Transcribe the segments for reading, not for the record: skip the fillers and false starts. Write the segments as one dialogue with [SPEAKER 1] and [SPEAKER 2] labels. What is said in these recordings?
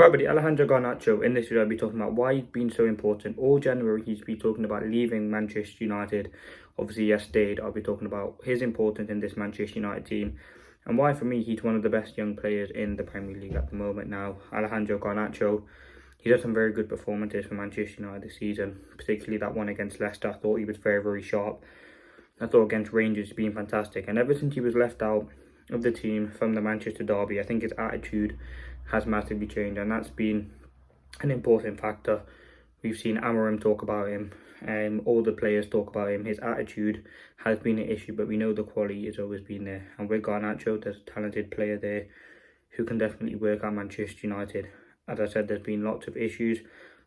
[SPEAKER 1] Right, buddy, Alejandro Garnacho, in this video I'll be talking about why he's been so important. All January he's been talking about leaving Manchester United. Obviously yesterday I'll be talking about his importance in this Manchester United team and why for me he's one of the best young players in the Premier League at the moment now. Alejandro Garnacho, he's had some very good performances for Manchester United this season, particularly that one against Leicester. I thought he was very, very sharp. I thought against Rangers he's been fantastic, and ever since he was left out of the team from the Manchester derby, I think his attitude has massively changed, and that's been an important factor. We've seen Amorim talk about him, all the players talk about him. His attitude has been an issue, but we know the quality has always been there. And with Garnacho, there's a talented player there who can definitely work at Manchester United. As I said, there's been lots of issues,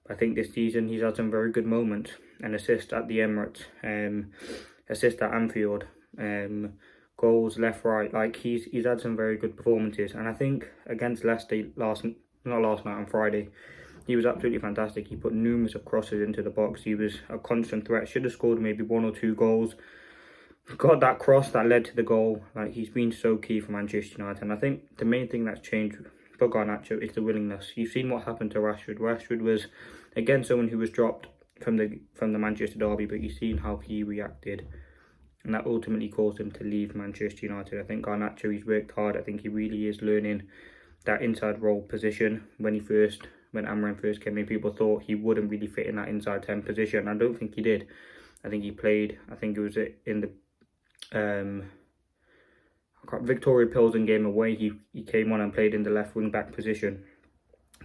[SPEAKER 1] but I think this season he's had some very good moments. An assist at the Emirates, assist at Anfield, goals left, right. Like he's had some very good performances, and I think against Leicester on Friday, he was absolutely fantastic. He put numerous of crosses into the box. He was a constant threat. Should have scored maybe 1 or 2 goals. Got that cross that led to the goal. Like, he's been so key for Manchester United, and I think the main thing that's changed for Garnacho is the willingness. You've seen what happened to Rashford. Rashford was again someone who was dropped from the Manchester derby, but you've seen how he reacted, and that ultimately caused him to leave Manchester United. I think Garnacho, he's worked hard. I think he really is learning that inside role position. When Amorim first came in, people thought he wouldn't really fit in that inside 10 position. I don't think he did. I think he played, I think it was in the Victoria Pilsen game away, he came on and played in the left wing back position.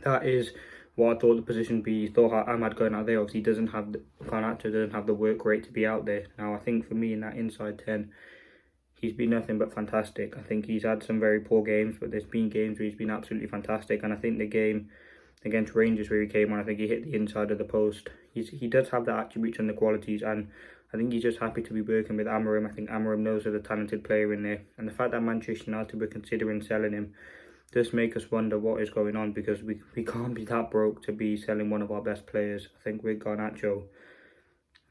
[SPEAKER 1] That is what I thought the position would be. Thought Ahmad going out there, obviously Garnacho doesn't have the work rate to be out there. Now I think for me in that inside 10, he's been nothing but fantastic. I think he's had some very poor games, but there's been games where he's been absolutely fantastic. And I think the game against Rangers where he came on, I think he hit the inside of the post. He does have the attributes and the qualities, and I think he's just happy to be working with Amorim. I think Amorim knows there's a talented player in there, and the fact that Manchester United were considering selling him does make us wonder what is going on, because we can't be that broke to be selling one of our best players. I think with Garnacho,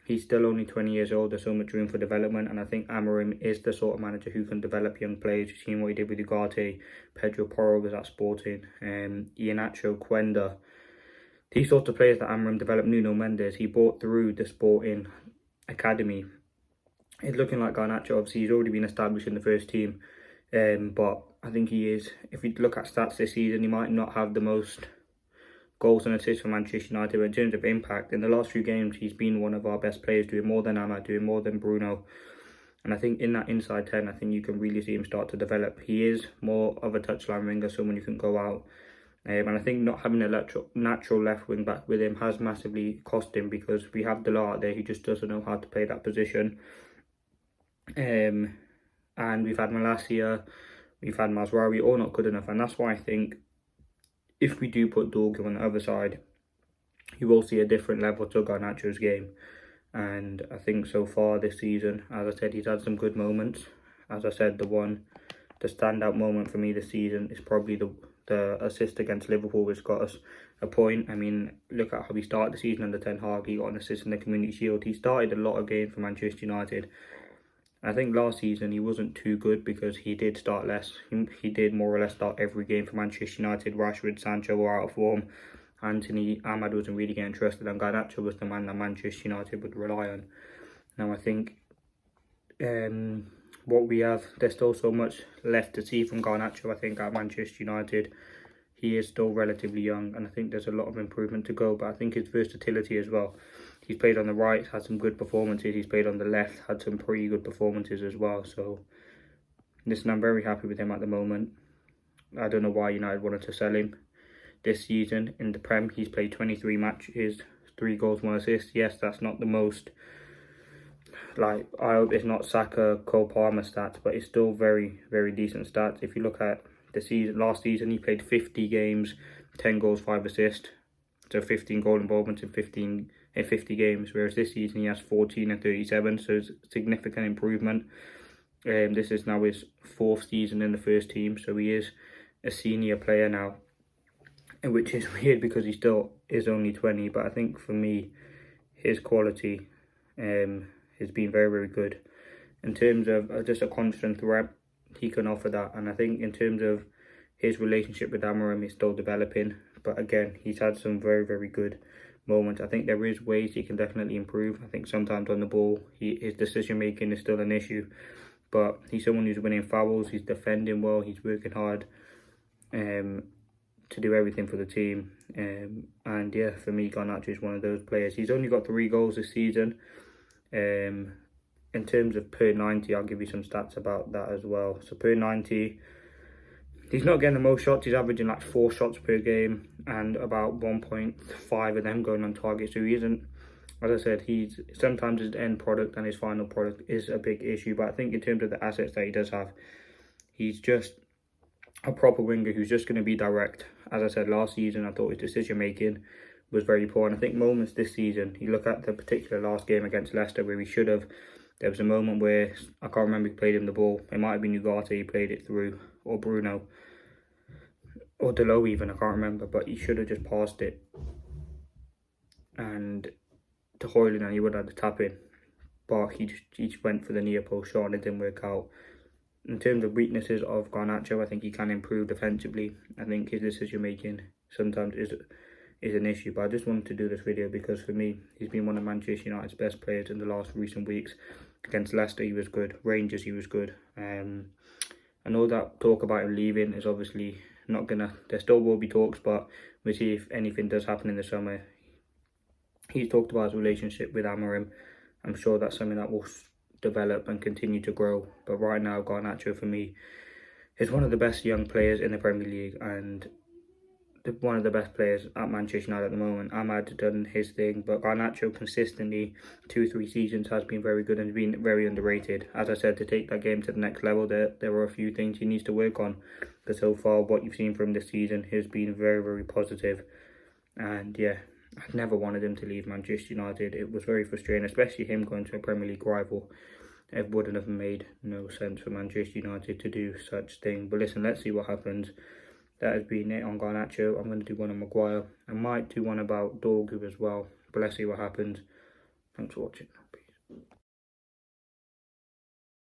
[SPEAKER 1] he's still only 20 years old. There's so much room for development, and I think Amorim is the sort of manager who can develop young players. You've seen what he did with Ugarte, Pedro Porro was at Sporting, Iheanacho, Quenda. These sorts of players that Amorim developed. Nuno Mendes, he brought through the Sporting academy. It's looking like Garnacho, obviously he's already been established in the first team, but I think he is, if you look at stats this season, he might not have the most goals and assists for Manchester United, but in terms of impact, in the last few games, he's been one of our best players, doing more than Ahmad, doing more than Bruno. And I think in that inside 10, I think you can really see him start to develop. He is more of a touchline winger, someone who can go out. And I think not having a natural left wing back with him has massively cost him, because we have Dela out there who just doesn't know how to play that position. And we've had Malacia, we've had Mazraoui, all not good enough. And that's why I think if we do put Dorgu on the other side, you will see a different level to Garnacho's game. And I think so far this season, as I said, he's had some good moments. As I said, the standout moment for me this season is probably the assist against Liverpool, which got us a point. I mean, look at how he started the season under Ten Hag. He got an assist in the Community Shield. He started a lot of games for Manchester United. I think last season he wasn't too good because he did start less. He did more or less start every game for Manchester United. Rashford, Sancho were out of form. Anthony, Ahmad wasn't really getting trusted, and Garnacho was the man that Manchester United would rely on. Now I think what we have, there's still so much left to see from Garnacho. I think at Manchester United, he is still relatively young, and I think there's a lot of improvement to go, but I think his versatility as well. He's played on the right, had some good performances. He's played on the left, had some pretty good performances as well. So listen, I'm very happy with him at the moment. I don't know why United wanted to sell him this season. In the Prem, he's played 23 matches, 3 goals, 1 assist. Yes, that's not the most, like, I hope it's not Saka, Cole Palmer stats, but it's still very, very decent stats. If you look at the season, last season he played 50 games, 10 goals, 5 assists, so 15 goal involvements in 50 games, whereas this season he has 14 and 37, so it's a significant improvement. This is now his 4th season in the first team, so he is a senior player now, and which is weird because he still is only 20, but I think for me, his quality has been very, very good. In terms of just a constant threat, he can offer that, and I think in terms of his relationship with Amorim is still developing. But again, he's had some very, very good moments. I think there is ways he can definitely improve. I think sometimes on the ball, his decision making is still an issue. But he's someone who's winning fouls, he's defending well, he's working hard to do everything for the team. And yeah, for me, Garnacho is one of those players. He's only got 3 goals this season. In terms of per 90, I'll give you some stats about that as well. So per 90, he's not getting the most shots. He's averaging like 4 shots per game and about 1.5 of them going on target. So he isn't, as I said, he's sometimes his end product and his final product is a big issue. But I think in terms of the assets that he does have, he's just a proper winger who's just going to be direct. As I said, last season, I thought his decision making was very poor. And I think moments this season, you look at the particular last game against Leicester where he should have, there was a moment where, I can't remember who played him the ball. It might have been Ugarte he played it through, or Bruno, or Delo even, I can't remember. But he should have just passed it and to Hoyland and he would have had the tap in. But he just went for the near post shot and it didn't work out. In terms of weaknesses of Garnacho, I think he can improve defensively. I think his decision making sometimes is an issue. But I just wanted to do this video because for me, he's been one of Manchester United's best players in the last recent weeks. Against Leicester, he was good. Rangers, he was good. I know that talk about him leaving is obviously not gonna. There still will be talks, but we'll see if anything does happen in the summer. He's talked about his relationship with Amorim. I'm sure that's something that will develop and continue to grow. But right now, Garnacho for me is one of the best young players in the Premier League and one of the best players at Manchester United at the moment. Ahmad done his thing, but Garnacho consistently 2-3 seasons has been very good and been very underrated. As I said, to take that game to the next level, there are a few things he needs to work on. But so far, what you've seen from this season has been very, very positive. And yeah, I never wanted him to leave Manchester United. It was very frustrating, especially him going to a Premier League rival. It wouldn't have made no sense for Manchester United to do such thing. But listen, let's see what happens. That has been it on Garnacho. I'm going to do one on Maguire. I might do one about Dorgu as well. But let's see what happens. Thanks for watching.